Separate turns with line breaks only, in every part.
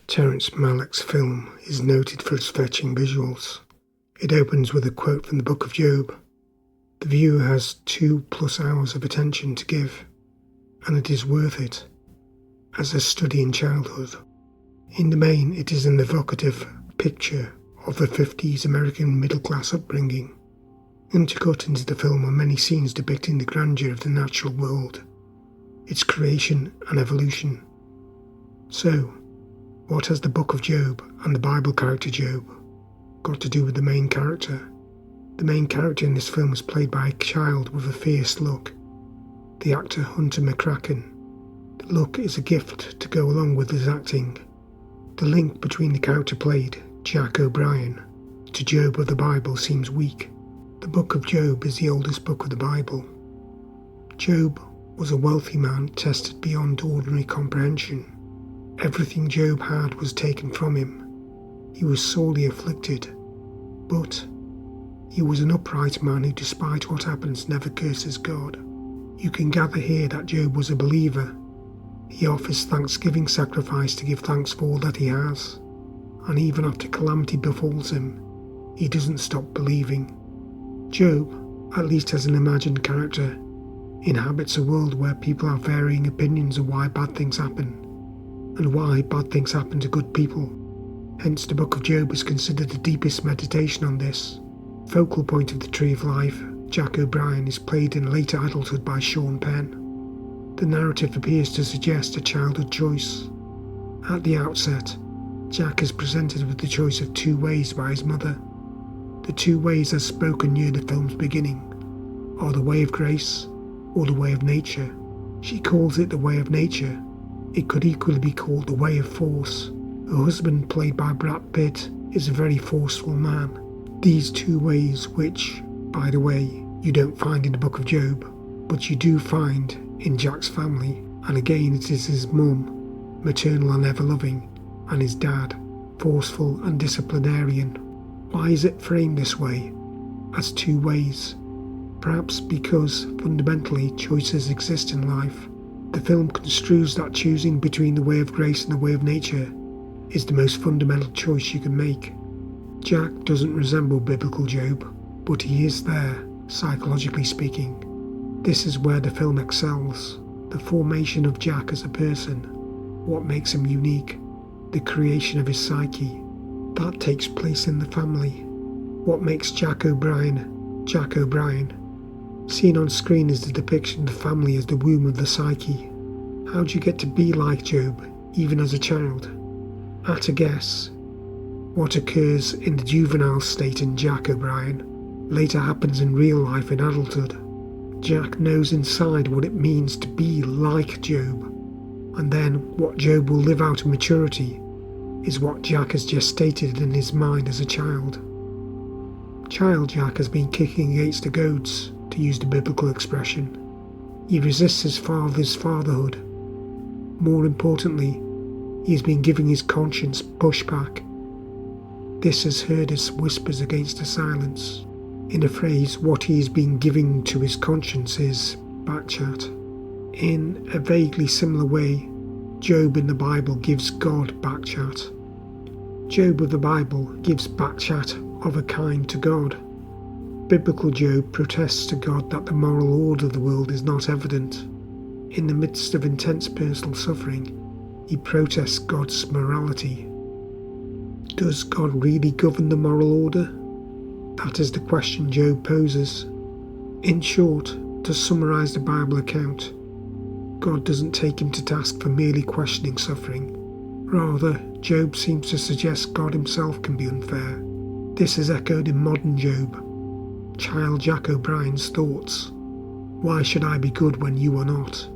Terrence Malick's film is noted for its fetching visuals. It opens with a quote from the Book of Job. The viewer has 2+ hours of attention to give, and it is worth it, as a study in childhood. In the main, it is an evocative picture of the 50s American middle-class upbringing. Intercut into the film are many scenes depicting the grandeur of the natural world, its creation and evolution. So, what has the Book of Job and the Bible character Job got to do with the main character? The main character in this film is played by a child with a fierce look, the actor Hunter McCracken. The look is a gift to go along with his acting. The link between the character played, Jack O'Brien, to Job of the Bible seems weak. The Book of Job is the oldest book of the Bible. Job was a wealthy man tested beyond ordinary comprehension. Everything Job had was taken from him. He was sorely afflicted, but he was an upright man who, despite what happens, never curses God. You can gather here that Job was a believer. He offers thanksgiving sacrifice to give thanks for all that he has, and even after calamity befalls him, he doesn't stop believing. Job, at least as an imagined character, inhabits a world where people have varying opinions of why bad things happen, and why bad things happen to good people. Hence the Book of Job is considered the deepest meditation on this. Focal point of the Tree of Life, Jack O'Brien, is played in later adulthood by Sean Penn. The narrative appears to suggest a childhood choice. At the outset, Jack is presented with the choice of 2 ways by his mother. The 2 ways as spoken near the film's beginning are the way of grace or the way of nature. She calls it the way of nature. It could equally be called the way of force. Her husband, played by Brad Pitt, is a very forceful man. These 2 ways, which, by the way, you don't find in the Book of Job, but you do find in Jack's family, and again it is his mum, maternal and ever-loving, and his dad, forceful and disciplinarian. Why is it framed this way, as 2 ways? Perhaps because, fundamentally, choices exist in life. The film construes that choosing between the way of grace and the way of nature is the most fundamental choice you can make. Jack doesn't resemble biblical Job, but he is there, psychologically speaking. This is where the film excels. The formation of Jack as a person, what makes him unique, the creation of his psyche, that takes place in the family. What makes Jack O'Brien, Jack O'Brien? Seen on screen is the depiction of the family as the womb of the psyche. How do you get to be like Job, even as a child? At a guess, what occurs in the juvenile state in Jack O'Brien later happens in real life in adulthood. Jack knows inside what it means to be like Job, and then what Job will live out in maturity is what Jack has gestated in his mind as a child. Child Jack has been kicking against the goads, to use the biblical expression. He resists his father's fatherhood. More importantly, he has been giving his conscience pushback. This has heard as whispers against the silence. In a phrase, what he has been giving to his conscience is backchat. In a vaguely similar way, Job in the Bible gives God backchat. Job of the Bible gives backchat of a kind to God. Biblical Job protests to God that the moral order of the world is not evident. In the midst of intense personal suffering, he protests God's morality. Does God really govern the moral order? That is the question Job poses. In short, to summarise the Bible account, God doesn't take him to task for merely questioning suffering. Rather, Job seems to suggest God himself can be unfair. This is echoed in modern Job. Child Jack O'Brien's thoughts. Why should I be good when you are not?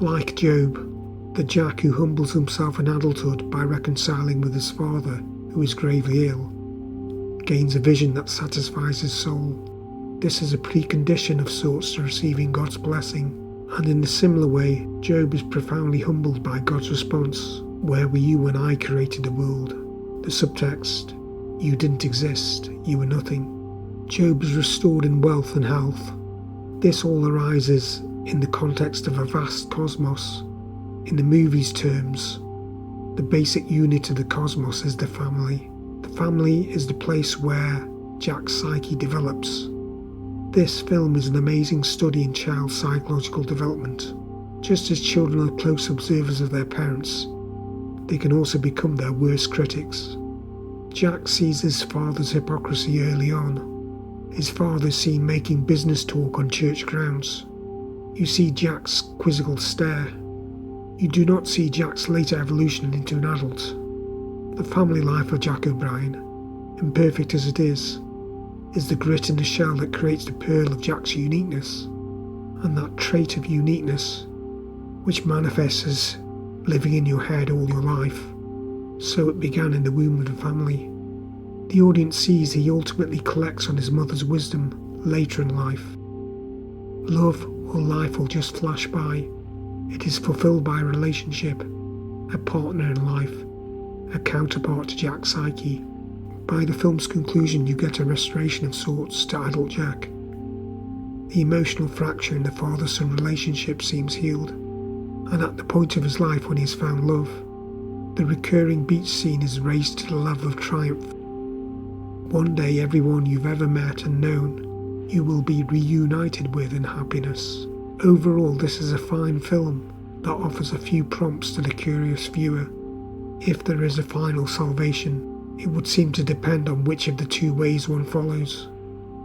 Like Job, the Jack who humbles himself in adulthood by reconciling with his father, who is gravely ill, gains a vision that satisfies his soul. This is a precondition of sorts to receiving God's blessing, and in a similar way, Job is profoundly humbled by God's response. Where were you when I created the world? The subtext, you didn't exist, you were nothing. Job is restored in wealth and health. This all arises in the context of a vast cosmos. In the movie's terms, The basic unit of the cosmos is the family. The family is the place where Jack's psyche develops. This film is an amazing study in child psychological development. Just as children are close observers of their parents, they can also become their worst critics. Jack sees his father's hypocrisy early on. His father is seen making business talk on church grounds. You see Jack's quizzical stare. You do not see Jack's later evolution into an adult. The family life of Jack O'Brien, imperfect as it is the grit in the shell that creates the pearl of Jack's uniqueness, and that trait of uniqueness, which manifests as living in your head all your life. So it began in the womb of the family. The audience sees he ultimately collects on his mother's wisdom later in life. Love or life will just flash by. It is fulfilled by a relationship, a partner in life, a counterpart to Jack's psyche. By the film's conclusion, you get a restoration of sorts to adult Jack. The emotional fracture in the father-son relationship seems healed, and at the point of his life when he has found love, the recurring beach scene is raised to the level of triumph. One day everyone you've ever met and known, you will be reunited with in happiness. Overall, this is a fine film that offers a few prompts to the curious viewer. If there is a final salvation, it would seem to depend on which of the two ways one follows.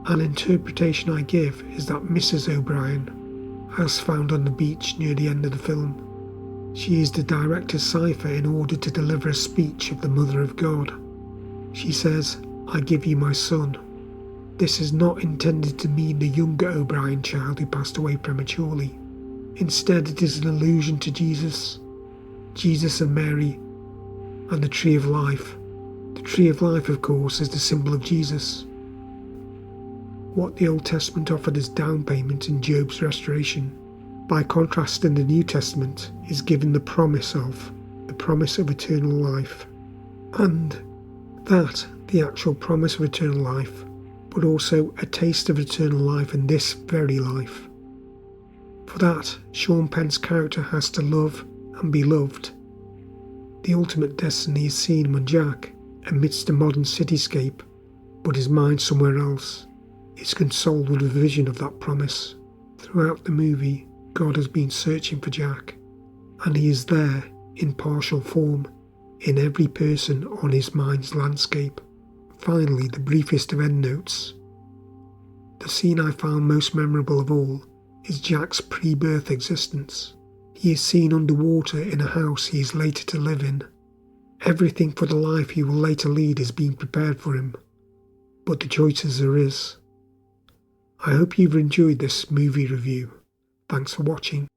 An interpretation I give is that Mrs. O'Brien, as found on the beach near the end of the film, she is the director's cipher in order to deliver a speech of the Mother of God. She says, "I give you my son." This is not intended to mean the younger O'Brien child who passed away prematurely. Instead, it is an allusion to Jesus and Mary, and the tree of life. The tree of life, of course, is the symbol of Jesus. What the Old Testament offered as down payment in Job's restoration, by contrast in the New Testament, is given the promise of eternal life. And that, the actual promise of eternal life, but also a taste of eternal life in this very life. For that, Sean Penn's character has to love and be loved. The ultimate destiny is seen when Jack, amidst the modern cityscape, but his mind somewhere else, is consoled with a vision of that promise. Throughout the movie, God has been searching for Jack, and he is there in partial form, in every person on his mind's landscape. Finally, the briefest of endnotes. The scene I found most memorable of all is Jack's pre-birth existence. He is seen underwater in a house he is later to live in. Everything for the life he will later lead is being prepared for him, but the choices are his. I hope you've enjoyed this movie review. Thanks for watching.